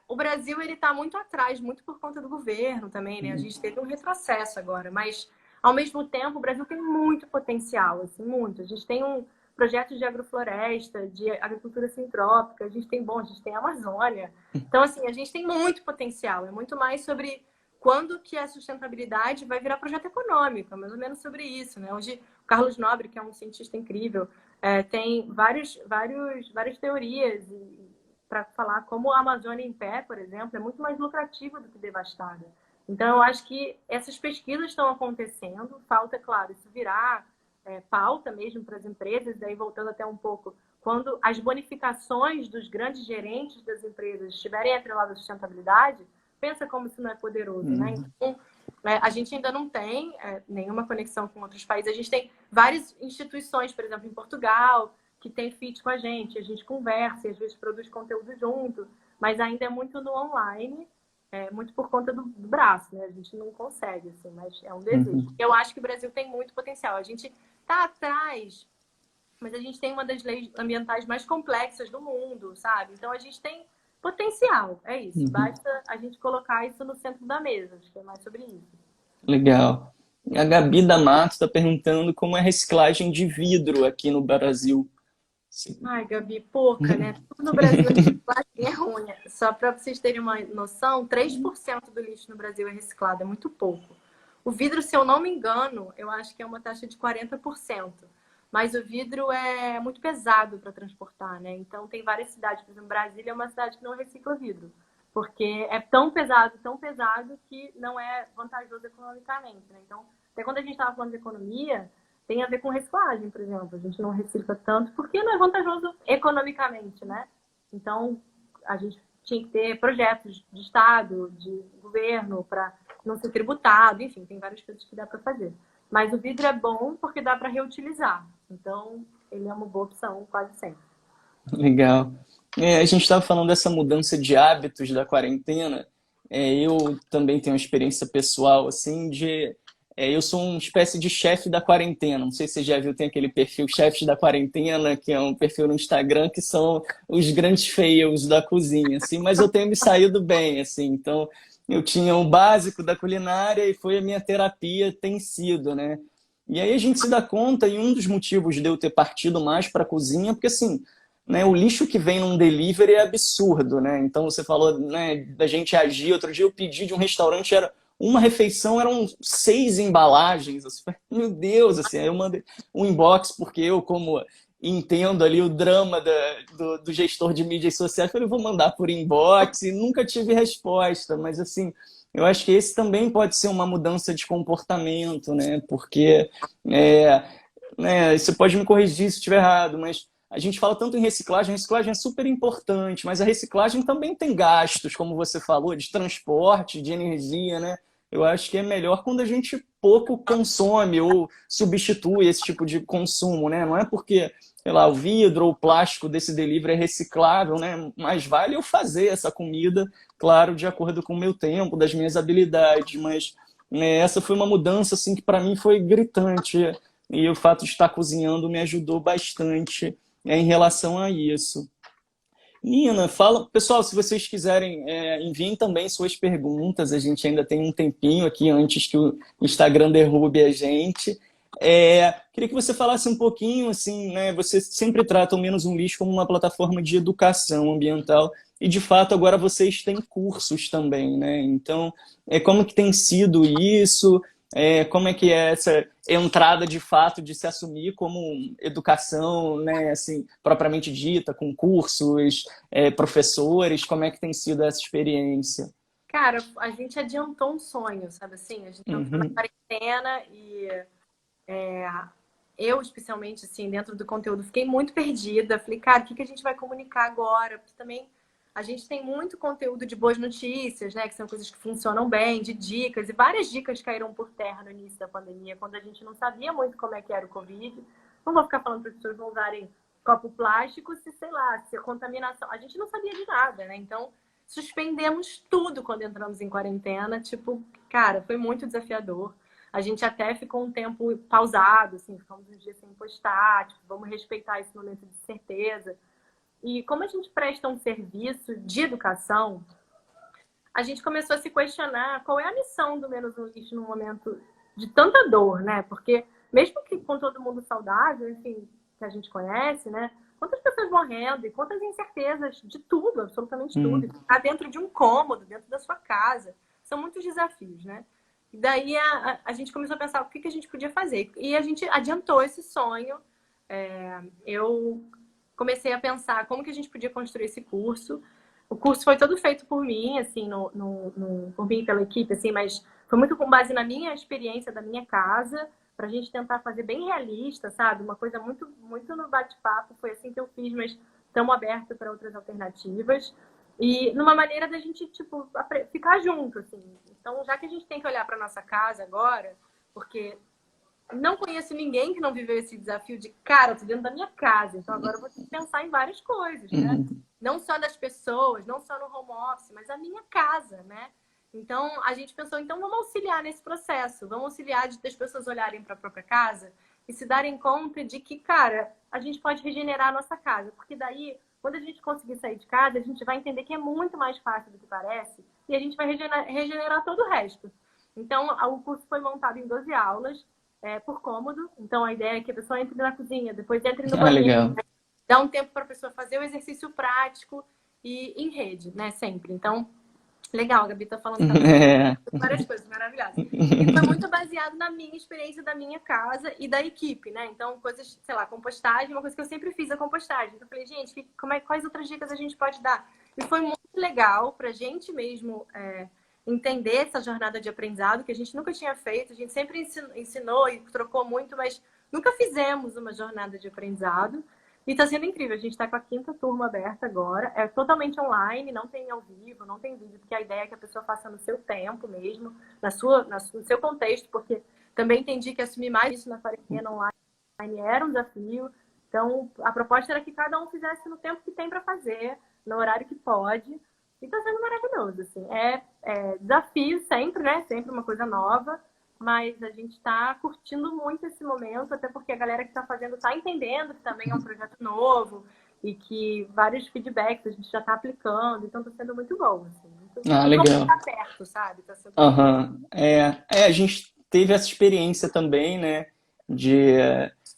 O Brasil ele está muito atrás, muito por conta do governo também, né? A gente teve um retrocesso agora, mas ao mesmo tempo o Brasil tem muito potencial, assim, muito. A gente tem um projeto de agrofloresta, de agricultura sintrópica, a gente tem a Amazônia. Então, assim, a gente tem muito potencial. É muito mais sobre quando que a sustentabilidade vai virar projeto econômico, é mais ou menos sobre isso, né? Hoje, o Carlos Nobre, que é um cientista incrível, tem várias teorias para falar como a Amazônia em pé, por exemplo, é muito mais lucrativa do que devastada. Então, eu acho que essas pesquisas estão acontecendo. Falta, claro, isso virar pauta mesmo para as empresas. Daí, voltando até um pouco, quando as bonificações dos grandes gerentes das empresas estiverem atreladas à sustentabilidade, pensa como isso não é poderoso, né? Então, a gente ainda não tem nenhuma conexão com outros países. A gente tem várias instituições, por exemplo, em Portugal, que tem fit com a gente conversa e às vezes produz conteúdo junto, mas ainda é muito no online, muito por conta do braço, né? A gente não consegue, assim, mas é um desejo. Eu acho que o Brasil tem muito potencial. A gente está atrás, mas a gente tem uma das leis ambientais mais complexas do mundo, sabe? Então a gente tem potencial, é isso. Basta a gente colocar isso no centro da mesa. Acho que é mais sobre isso. Legal. A Gabi da Mato está perguntando como é a reciclagem de vidro aqui no Brasil. Ai, Gabi, pouca, né? Tudo no Brasil é ruim. Só para vocês terem uma noção, 3% do lixo no Brasil é reciclado, é muito pouco. O vidro, se eu não me engano, eu acho que é uma taxa de 40%. Mas o vidro é muito pesado para transportar, né? Então, tem várias cidades, por exemplo, Brasília é uma cidade que não recicla vidro. Porque é tão pesado, que não é vantajoso economicamente, né? Então, até quando a gente estava falando de economia, tem a ver com reciclagem, por exemplo. A gente não recicla tanto porque não é vantajoso economicamente, né? Então, a gente tinha que ter projetos de Estado, de governo, para não ser tributado, enfim, tem várias coisas que dá para fazer. Mas o vidro é bom porque dá para reutilizar. Então, ele é uma boa opção quase sempre. Legal. A gente estava falando dessa mudança de hábitos da quarentena. Eu também tenho uma experiência pessoal, assim, eu sou uma espécie de chefe da quarentena. Não sei se você já viu, tem aquele perfil Chefes da Quarentena, que é um perfil no Instagram, que são os grandes fails da cozinha, assim, mas eu tenho me saído bem, assim. Então, eu tinha o básico da culinária e foi a minha terapia, tem sido, né? E aí a gente se dá conta, e um dos motivos de eu ter partido mais para a cozinha, porque assim, né, o lixo que vem num delivery é absurdo, né? Então você falou, né, da gente agir. Outro dia eu pedi de um restaurante, era uma refeição, eram 6 embalagens. Assim, meu Deus, assim, aí eu mandei um inbox, porque eu, como entendo ali o drama do gestor de mídias sociais, eu falei, vou mandar por inbox e nunca tive resposta, mas assim, eu acho que esse também pode ser uma mudança de comportamento, né? Porque, você pode me corrigir se estiver errado, mas a gente fala tanto em reciclagem é super importante, mas a reciclagem também tem gastos, como você falou, de transporte, de energia, né? Eu acho que é melhor quando a gente pouco consome ou substitui esse tipo de consumo, né? Não é porque, sei lá, o vidro ou o plástico desse delivery é reciclável, né? Mas vale eu fazer essa comida, claro, de acordo com o meu tempo, das minhas habilidades, mas essa foi uma mudança assim que para mim foi gritante e o fato de estar cozinhando me ajudou bastante em relação a isso. Nina, fala, pessoal, se vocês quiserem, enviem também suas perguntas. A gente ainda tem um tempinho aqui antes que o Instagram derrube a gente. Queria que você falasse um pouquinho, assim, né? Você sempre trata o Menos um Lixo como uma plataforma de educação ambiental e, de fato, agora vocês têm cursos também, né? Então, como que tem sido isso? Como é que é essa entrada de fato de se assumir como educação, né, assim, propriamente dita, com cursos, professores, como é que tem sido essa experiência? Cara, a gente adiantou um sonho, sabe assim? A gente entrou na Uhum. quarentena e eu, especialmente, assim, dentro do conteúdo, fiquei muito perdida. Falei, cara, o que a gente vai comunicar agora? Porque também a gente tem muito conteúdo de boas notícias, né? Que são coisas que funcionam bem, de dicas. E várias dicas caíram por terra no início da pandemia, quando a gente não sabia muito como é que era o Covid. Não vou ficar falando para as pessoas não usarem copo plástico se, sei lá, se a contaminação... A gente não sabia de nada, né? Então, suspendemos tudo quando entramos em quarentena. Tipo, cara, foi muito desafiador. A gente até ficou um tempo pausado, assim, ficamos uns dias sem postar, tipo, vamos respeitar esse momento de certeza. E como a gente presta um serviço de educação, a gente começou a se questionar qual é a missão do Menos um Lixo num momento de tanta dor, né? Porque mesmo que com todo mundo saudável, enfim, que a gente conhece, né? Quantas pessoas morrendo e quantas incertezas de tudo, absolutamente tudo. Ficar dentro de um cômodo, dentro da sua casa. São muitos desafios, né? E daí a gente começou a pensar o que a gente podia fazer. E a gente adiantou esse sonho. Eu comecei a pensar como que a gente podia construir esse curso. O curso foi todo feito por mim, assim, por mim e pela equipe, assim, mas foi muito com base na minha experiência da minha casa, para a gente tentar fazer bem realista, sabe? Uma coisa muito, muito no bate-papo, foi assim que eu fiz, mas estamos abertos para outras alternativas. E numa maneira da gente, tipo, ficar junto, assim. Então, já que a gente tem que olhar para nossa casa agora, porque não conheço ninguém que não viveu esse desafio de, cara, eu tô dentro da minha casa, então agora eu vou ter que pensar em várias coisas, né? Não só das pessoas, não só no home office, mas a minha casa, né? Então, a gente pensou, então vamos auxiliar nesse processo, vamos auxiliar das pessoas olharem para a própria casa e se darem conta de que, cara, a gente pode regenerar a nossa casa, porque daí, quando a gente conseguir sair de casa, a gente vai entender que é muito mais fácil do que parece e a gente vai regenerar todo o resto. Então, o curso foi montado em 12 aulas, por cômodo. Então, a ideia é que a pessoa entre na cozinha, depois entre no banheiro. Legal. Dá um tempo para a pessoa fazer o exercício prático e em rede, né? Sempre. Então, legal, a Gabi tá falando também. Várias coisas maravilhosas. E foi muito baseado na minha experiência da minha casa e da equipe, né? Então, coisas, sei lá, compostagem, uma coisa que eu sempre fiz, a compostagem. Então, eu falei, gente, quais outras dicas a gente pode dar? E foi muito legal pra gente mesmo entender essa jornada de aprendizado que a gente nunca tinha feito. A gente sempre ensinou e trocou muito, mas nunca fizemos uma jornada de aprendizado. E está sendo incrível. A gente está com a 5ª turma aberta agora. É totalmente online, não tem ao vivo, não tem vídeo, porque a ideia é que a pessoa faça no seu tempo mesmo, no seu contexto, porque também entendi que assumir mais isso na quarentena online era um desafio. Então, a proposta era que cada um fizesse no tempo que tem para fazer, no horário que pode. E está sendo maravilhoso, assim. Desafio sempre, né? Sempre uma coisa nova. Mas a gente está curtindo muito esse momento, até porque a galera que está fazendo está entendendo que também é um projeto novo e que vários feedbacks a gente já está aplicando, então está sendo muito bom. Assim, Legal. Tá perto, sabe? Tá sendo a gente teve essa experiência também, né, de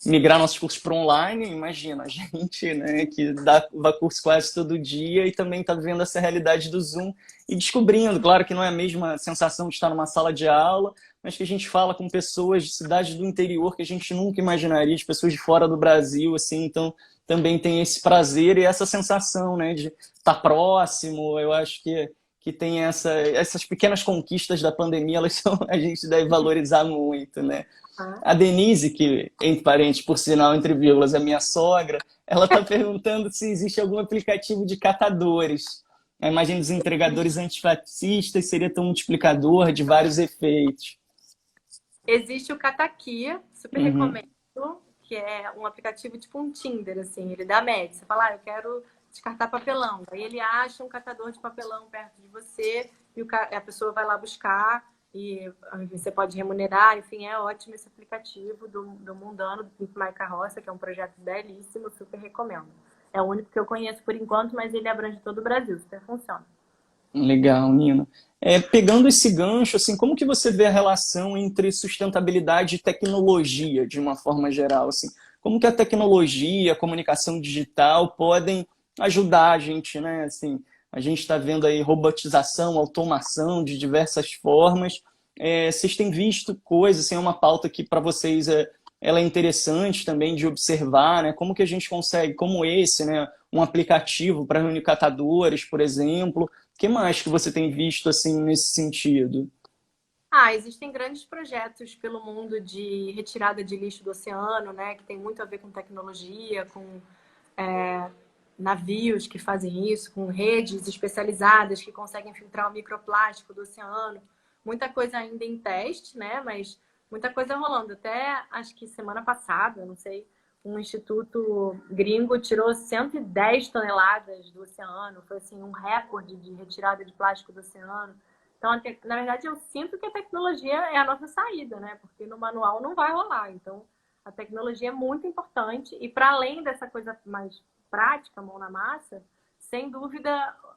migrar nossos cursos para online. Imagina, a gente, né, que dá curso quase todo dia e também está vivendo essa realidade do Zoom e descobrindo, claro que não é a mesma sensação de estar numa sala de aula, mas que a gente fala com pessoas de cidades do interior que a gente nunca imaginaria, de pessoas de fora do Brasil, assim, então também tem esse prazer e essa sensação, né, de estar próximo. Eu acho que tem essas pequenas conquistas da pandemia, a gente deve valorizar muito, né? A Denise, que, entre parênteses, por sinal, entre vírgulas, é minha sogra, ela está perguntando se existe algum aplicativo de catadores. A imagem dos entregadores antifascistas seria tão multiplicador de vários efeitos. Existe o Katakia, super recomendo, que é um aplicativo tipo um Tinder, assim, ele dá média. Você fala, eu quero descartar papelão. Aí ele acha um catador de papelão perto de você e a pessoa vai lá buscar e você pode remunerar. Enfim, é ótimo esse aplicativo do Mundano, do Pique My Carroça, que é um projeto belíssimo, super recomendo. É o único que eu conheço por enquanto, mas ele abrange todo o Brasil, super funciona. Legal, Nina. Pegando esse gancho, assim, como que você vê a relação entre sustentabilidade e tecnologia, de uma forma geral? Assim, como que a tecnologia, a comunicação digital podem ajudar a gente, né? Assim, a gente está vendo aí robotização, automação de diversas formas. Vocês têm visto coisas, assim, é uma pauta que para vocês ela é interessante também de observar, né? Como que a gente consegue, como esse, né? Um aplicativo para reunir catadores, por exemplo. O que mais que você tem visto assim nesse sentido? Existem grandes projetos pelo mundo de retirada de lixo do oceano, né? Que tem muito a ver com tecnologia, com navios que fazem isso, com redes especializadas que conseguem filtrar o microplástico do oceano. Muita coisa ainda em teste, né? Mas muita coisa rolando. Até acho que semana passada, não sei, um instituto gringo tirou 110 toneladas do oceano, foi assim um recorde de retirada de plástico do oceano. Então, na verdade, eu sinto que a tecnologia é a nossa saída, né? Porque no manual não vai rolar. Então, a tecnologia é muito importante e para além dessa coisa mais prática, mão na massa, sem dúvida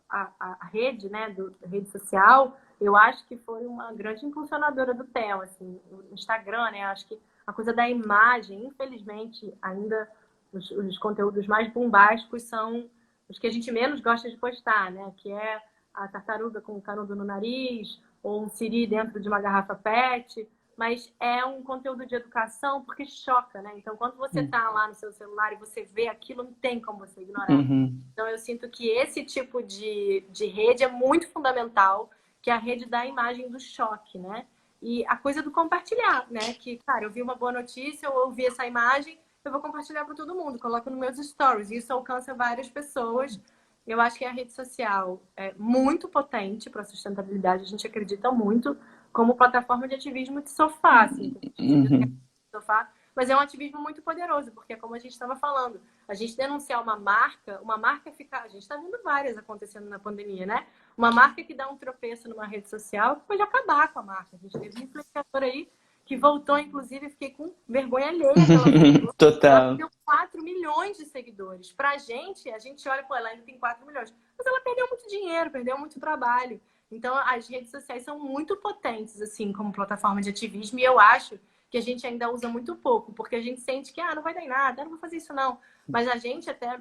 a rede, né, a rede social, eu acho que foi uma grande impulsionadora do tema, assim, o Instagram, né? Acho que a coisa da imagem, infelizmente, ainda os conteúdos mais bombásticos são os que a gente menos gosta de postar, né? Que é a tartaruga com o canudo no nariz, ou um siri dentro de uma garrafa PET, mas é um conteúdo de educação porque choca, né? Então, quando você está lá no seu celular e você vê aquilo, não tem como você ignorar. Uhum. Então, eu sinto que esse tipo de rede é muito fundamental, que é a rede da imagem do choque, né? E a coisa do compartilhar, né? Que, cara, eu vi uma boa notícia, eu ouvi essa imagem, eu vou compartilhar para todo mundo, coloco nos meus stories. Isso alcança várias pessoas. Eu acho que a rede social é muito potente para a sustentabilidade, a gente acredita muito, como plataforma de ativismo de sofá, assim, que a gente acredita que é de sofá, mas é um ativismo muito poderoso, porque é como a gente estava falando, a gente denunciar uma marca fica, a gente está vendo várias acontecendo na pandemia, né? Uma marca que dá um tropeço numa rede social que pode acabar com a marca. A gente teve um influenciador aí que voltou, inclusive, fiquei com vergonha alheia que ela voltou. Ela Total. perdeu 4 milhões de seguidores. Pra gente, a gente olha, pô, ela ainda tem 4 milhões. Mas ela perdeu muito dinheiro, perdeu muito trabalho. Então, as redes sociais são muito potentes, assim, como plataforma de ativismo. E eu acho que a gente ainda usa muito pouco, porque a gente sente que, não vai dar em nada, não vou fazer isso não. Mas a gente até,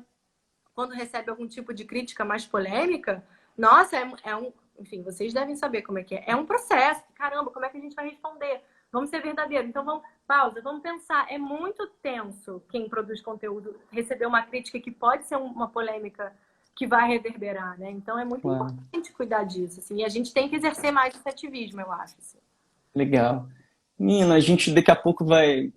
quando recebe algum tipo de crítica mais polêmica, nossa, enfim, vocês devem saber como é que é. É um processo. Caramba, como é que a gente vai responder? Vamos ser verdadeiros. Então, pausa, vamos pensar. É muito tenso quem produz conteúdo receber uma crítica que pode ser uma polêmica que vai reverberar, né? Então, é muito Claro. importante cuidar disso, assim. E a gente tem que exercer mais esse ativismo, eu acho, assim. Legal. Nina, a gente daqui a pouco vai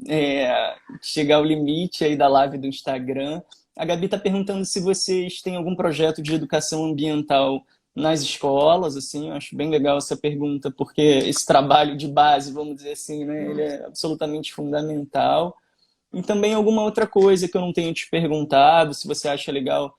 chegar ao limite aí da live do Instagram. A Gabi está perguntando se vocês têm algum projeto de educação ambiental nas escolas, assim, eu acho bem legal essa pergunta, porque esse trabalho de base, vamos dizer assim, né, ele é absolutamente fundamental. E também alguma outra coisa que eu não tenha te perguntado, se você acha legal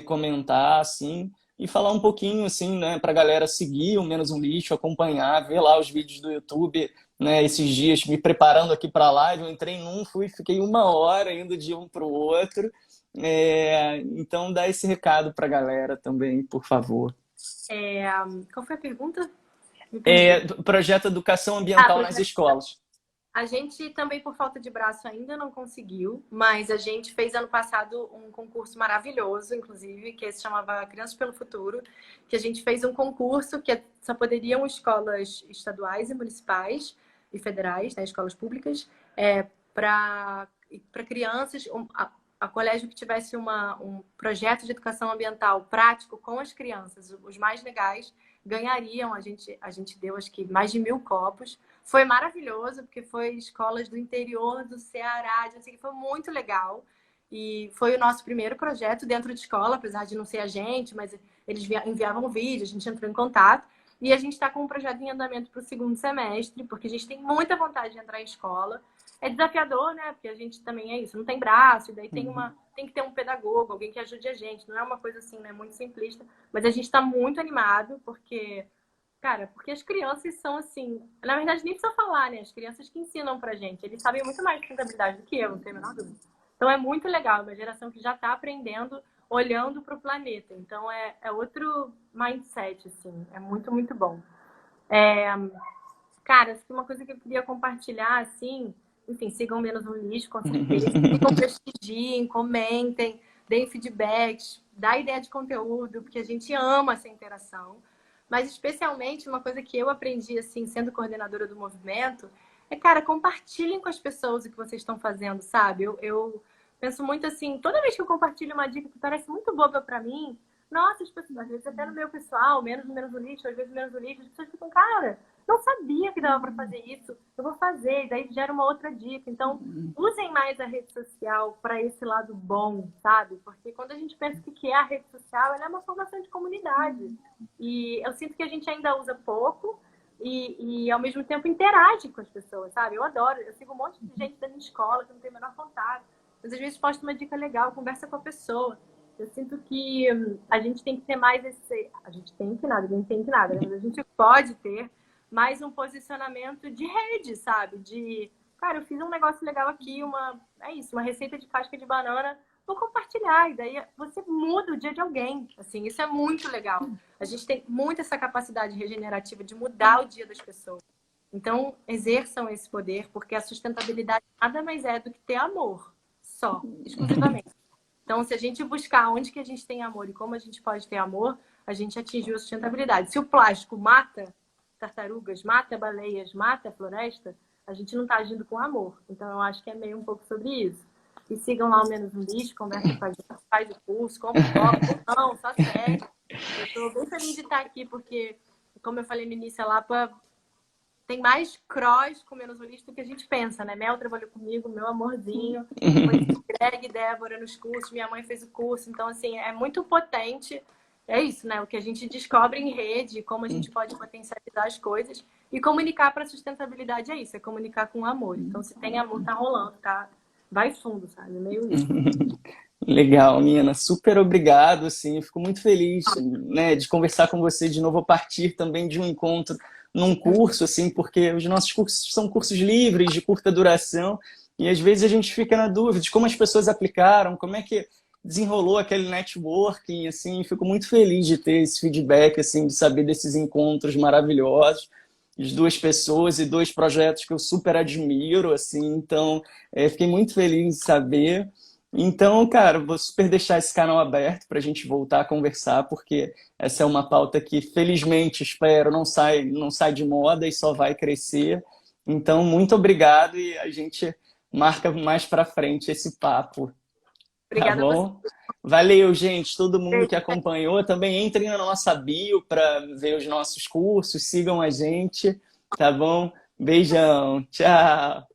comentar, assim, e falar um pouquinho, assim, né, para a galera seguir o Menos um Lixo, acompanhar, ver lá os vídeos do YouTube, né, esses dias, me preparando aqui para a live, eu entrei num, fiquei 1 hora indo de um para o outro. Então, dá esse recado para a galera também, por favor. Qual foi a pergunta? Projeto Educação Ambiental nas escolas. A gente também, por falta de braço, ainda não conseguiu, mas a gente fez ano passado um concurso maravilhoso, inclusive, que se chamava Crianças pelo Futuro, que a gente fez um concurso que só poderiam escolas estaduais e municipais e federais, né, escolas públicas, para crianças, a colégio que tivesse um projeto de educação ambiental prático com as crianças, os mais legais, ganhariam. A gente deu, acho que, mais de 1.000 copos. Foi maravilhoso, porque foi escolas do interior do Ceará, assim, foi muito legal. E foi o nosso primeiro projeto dentro de escola, apesar de não ser a gente, mas eles enviavam vídeo, a gente entrou em contato. E a gente está com um projeto em andamento para o segundo semestre, porque a gente tem muita vontade de entrar em escola. É desafiador, né? Porque a gente também é isso, não tem braço, e daí tem que ter um pedagogo, alguém que ajude a gente. Não é uma coisa assim, né? Muito simplista. Mas a gente está muito animado, porque... Cara, porque as crianças são assim... Na verdade, nem precisa falar, né? As crianças que ensinam pra gente. Eles sabem muito mais de sustentabilidade do que eu, não tenho a menor dúvida. Então, é muito legal. É uma geração que já tá aprendendo, olhando pro planeta. Então, é outro mindset, assim. É muito, muito bom. Cara, uma coisa que eu queria compartilhar, assim... Enfim, sigam Menos um Lixo, com certeza. Sigam, prestigiem, comentem, deem feedbacks, dá ideia de conteúdo, porque a gente ama essa interação. Mas, especialmente, uma coisa que eu aprendi, assim, sendo coordenadora do movimento, cara, compartilhem com as pessoas o que vocês estão fazendo, sabe? Eu penso muito assim, toda vez que eu compartilho uma dica que parece muito boba pra mim, nossa, as pessoas, às vezes até no meu pessoal, menos no lixo, às vezes menos no lixo, as pessoas ficam, cara, não sabia que dava pra fazer isso, eu vou fazer, e daí gera uma outra dica. Então, usem mais a rede social para esse lado bom, sabe? Porque quando a gente pensa o que é a rede social, ela é uma formação de comunidade. E eu sinto que a gente ainda usa pouco e ao mesmo tempo interage com as pessoas, sabe? Eu adoro, eu sigo um monte de gente da minha escola que não tem o menor contato. mas às vezes posta uma dica legal, conversa com a pessoa. Eu sinto que a gente tem que ter mais esse. A gente tem que nada, ninguém tem que nada, né? Mas a gente pode ter mais um posicionamento de rede, sabe? De, cara, eu fiz um negócio legal aqui, é isso, uma receita de casca de banana, vou compartilhar. E daí você muda o dia de alguém. Assim, isso é muito legal. A gente tem muito essa capacidade regenerativa de mudar o dia das pessoas. Então, exerçam esse poder, porque a sustentabilidade nada mais é do que ter amor, só, exclusivamente. Então, se a gente buscar onde que a gente tem amor e como a gente pode ter amor, a gente atingiu a sustentabilidade. Se o plástico mata tartarugas, mata baleias, mata a floresta, a gente não está agindo com amor. Então, eu acho que é meio um pouco sobre isso. E sigam lá o Menos um Lixo, conversa com a gente, faz o curso, compra o copo, não, só segue. Eu estou bem feliz de estar aqui, porque, como eu falei no início, a Lapa tem mais cross com Menos um Lixo do que a gente pensa, né? Mel trabalhou comigo, meu amorzinho, foi Greg, Débora nos cursos, minha mãe fez o curso, então, assim, é muito potente. É isso, né? O que a gente descobre em rede, como a gente pode potencializar as coisas e comunicar para a sustentabilidade é isso, é comunicar com amor. Então, se tem amor, tá rolando, tá? Vai fundo, sabe? É meio isso. Legal, Nina. Super obrigado, assim. Fico muito feliz, né, de conversar com você de novo a partir também de um encontro num curso, assim, porque os nossos cursos são cursos livres, de curta duração, e às vezes a gente fica na dúvida de como as pessoas aplicaram, como é que desenrolou aquele networking, assim. Fico muito feliz de ter esse feedback, assim, de saber desses encontros maravilhosos de duas pessoas e dois projetos que eu super admiro, assim. Então, fiquei muito feliz de saber. Então, cara, vou super deixar esse canal aberto para a gente voltar a conversar, porque essa é uma pauta que, felizmente, espero, não sai de moda e só vai crescer. Então, muito obrigado e a gente marca mais para frente esse papo, tá Obrigada a você. bom? Valeu, gente, todo mundo que acompanhou. Também entrem na nossa bio para ver os nossos cursos, sigam a gente, tá bom? Beijão, tchau!